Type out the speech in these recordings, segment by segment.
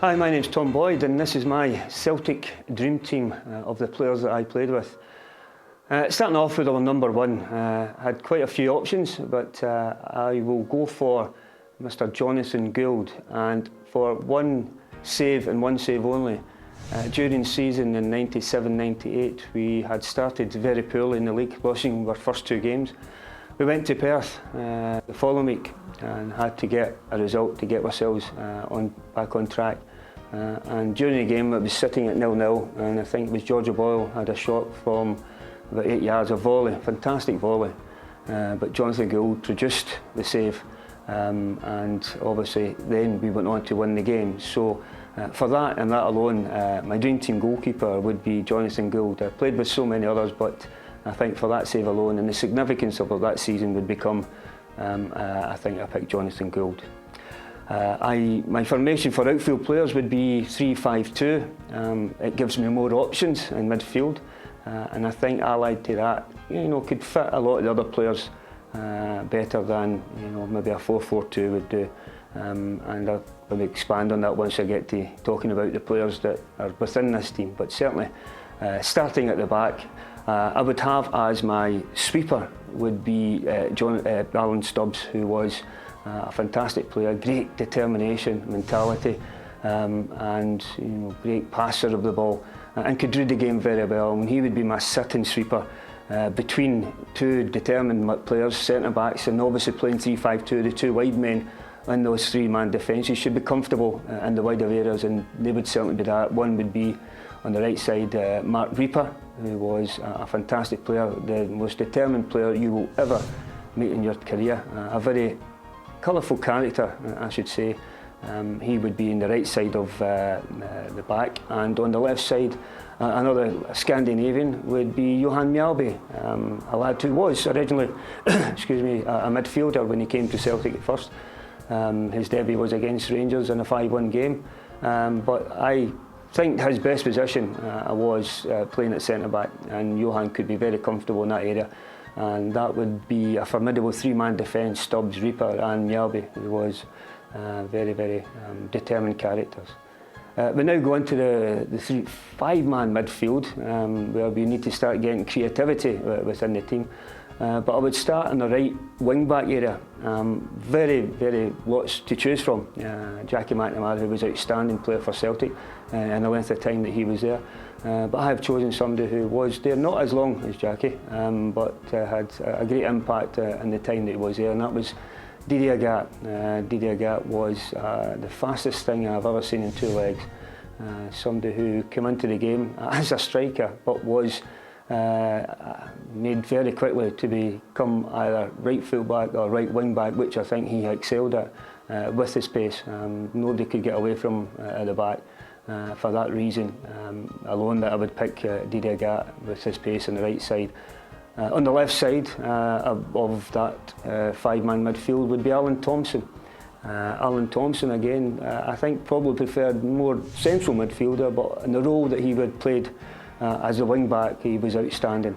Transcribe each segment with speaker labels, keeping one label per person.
Speaker 1: Hi, my name's Tom Boyd and this is my Celtic dream team of the players that I played with. Starting off with our number one, had quite a few options, but I will go for Mr. Jonathan Gould, and for one save and one save only. During season in 97-98 we had started very poorly in the league, losing our first two games. We went to Perth the following week and had to get a result to get ourselves back on track. And during the game it was sitting at 0-0, and I think it was George Boyle had a shot from about 8 yards, a volley, fantastic volley. But Jonathan Gould produced the save, and obviously then we went on to win the game. So for that and that alone, my dream team goalkeeper would be Jonathan Gould. I played with so many others, but I think for that save alone and the significance of that season would become, I think I picked Jonathan Gould. My formation for outfield players would be 3-5-2. It gives me more options in midfield, and I think allied to that, could fit a lot of the other players better than maybe a 4-4-2 would do. And I will expand on that once I get to talking about the players that are within this team. But certainly, starting at the back, I would have as my sweeper would be Alan Stubbs, who was a fantastic player, great determination, mentality, and great passer of the ball, and could read the game very well. And he would be my sitting sweeper between two determined players, centre backs, and obviously playing 3-5-2, the two wide men in those three-man defences should be comfortable in the wider areas, and they would certainly be that. One would be on the right side, Mark Reaper, who was a fantastic player, the most determined player you will ever meet in your career, a very colourful character, I should say. He would be in the right side of the back, and on the left side, another Scandinavian would be Johan MJALBY, a lad who was originally excuse me, a midfielder when he came to Celtic at first. His debut was against Rangers in a 5-1 game, but I think his best position was playing at centre back, and Johan could be very comfortable in that area, and that would be a formidable three-man defence, Stubbs, Reaper and MJALBY, who was very, very determined characters. We now go into the five-man midfield, where we need to start getting creativity within the team. But I would start in the right wing-back area. Very, very lots to choose from. Jackie McNamara, who was an outstanding player for Celtic in the length of time that he was there. But I have chosen somebody who was there not as long as Jackie, but had a great impact in the time that he was there, and that was Didier Agathe. Didier Agathe was the fastest thing I've ever seen in two legs. Somebody who came into the game as a striker, but was made very quickly to become either right full-back or right wing-back, which I think he excelled at with his pace. Nobody could get away from him at the back. For that reason alone, that I would pick Didier Agathe with his pace on the right side. On the left side of that five-man midfield would be Alan Thompson. Alan Thompson, again, I think probably preferred more central midfielder, but in the role that he had played as a wing-back, he was outstanding.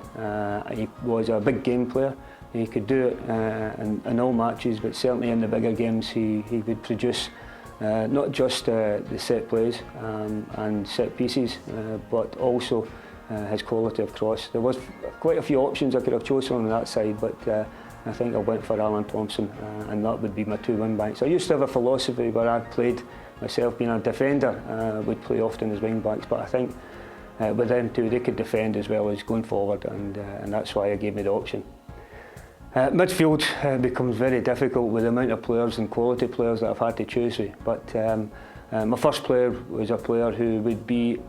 Speaker 1: He was a big game player. He could do it in all matches, but certainly in the bigger games he would produce not just the set plays and set pieces, but also his quality of cross. There was quite a few options I could have chosen on that side, but I think I went for Alan Thompson, and that would be my two wing-backs. I used to have a philosophy where I played myself being a defender, would play often as wing-backs, but I think with them two, they could defend as well as going forward, and that's why I gave me the option. Midfield becomes very difficult with the amount of players and quality players that I've had to choose with, but my first player was a player who would be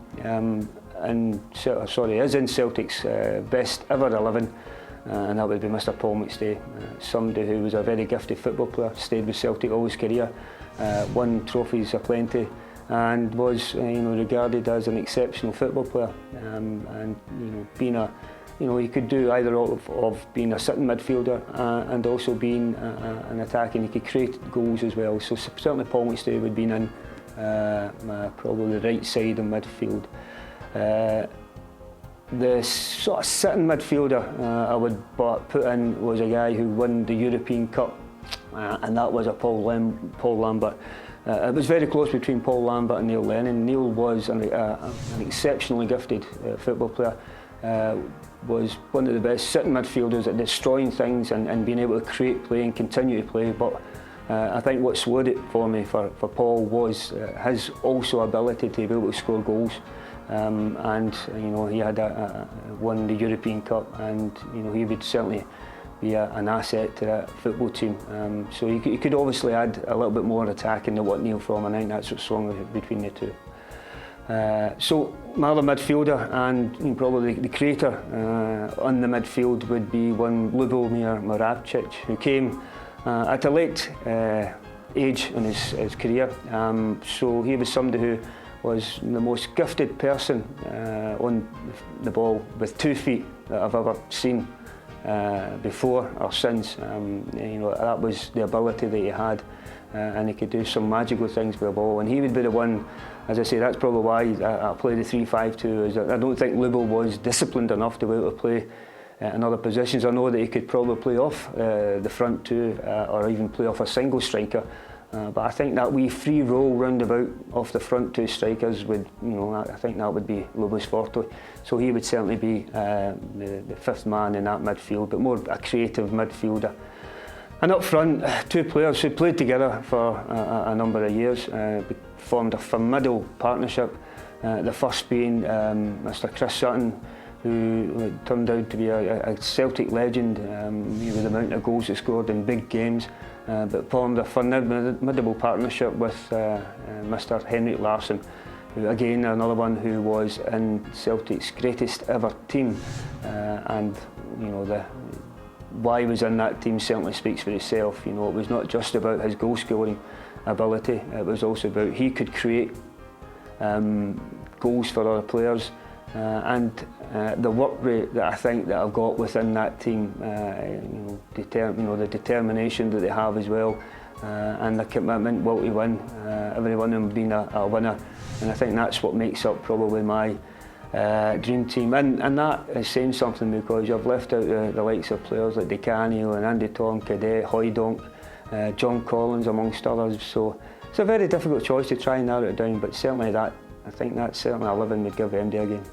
Speaker 1: is in Celtic's best ever 11, and that would be Mr. Paul McStay. Somebody who was a very gifted football player, stayed with Celtic all his career, won trophies aplenty, and was regarded as an exceptional football player, and being a he could do either of being a sitting midfielder and also being an attacking. He could create goals as well. So certainly Paul McStay would be in probably the right side of midfield. The sort of sitting midfielder I would put in was a guy who won the European Cup, and that was a Paul Lambert. It was very close between Paul Lambert and Neil Lennon. Neil was an exceptionally gifted football player. Was one of the best sitting midfielders at destroying things and being able to create play and continue to play. But I think what slowed it for me for Paul was his also ability to be able to score goals. And you know, he had won the European Cup, and you know, he would certainly be an asset to that football team. So he could obviously add a little bit more attacking than what Neil from, and I think that's what's wrong between the two. So my other midfielder and probably the creator on the midfield would be one Lubomir Moravcik, who came at a late age in his career. So he was somebody who was the most gifted person on the ball with 2 feet that I've ever seen before or since. You know, that was the ability that he had, and he could do some magical things with the ball. And he would be the one, as I say, that's probably why I play the 3-5-2. Is I don't think Lubo was disciplined enough to be able to play in other positions. I know that he could probably play off the front two or even play off a single striker. But I think that wee free roll roundabout off the front two strikers would, you know, I think that would be Lubo's forte. So he would certainly be the fifth man in that midfield, but more a creative midfielder. And up front, two players who played together for a number of years, formed a formidable partnership. The first being Mr. Chris Sutton, who turned out to be a Celtic legend with the amount of goals he scored in big games, but formed a formidable partnership with Mr. HENRIK LARSSON, who again another one who was in Celtic's greatest ever team, and you know why he was in that team certainly speaks for itself. You know, it was not just about his goal scoring ability, it was also about he could create goals for other players, and the work rate that I think that I've got within that team, the determination that they have as well, and the commitment, will to win, every one of them being a winner, and I think that's what makes up probably my dream team, and that is saying something, because you've left out the likes of players like Di Canio and Andy Tom, Cadet, Hoydonk, John Collins amongst others. So it's a very difficult choice to try and narrow it down, but certainly I think that's certainly a living would give MD again.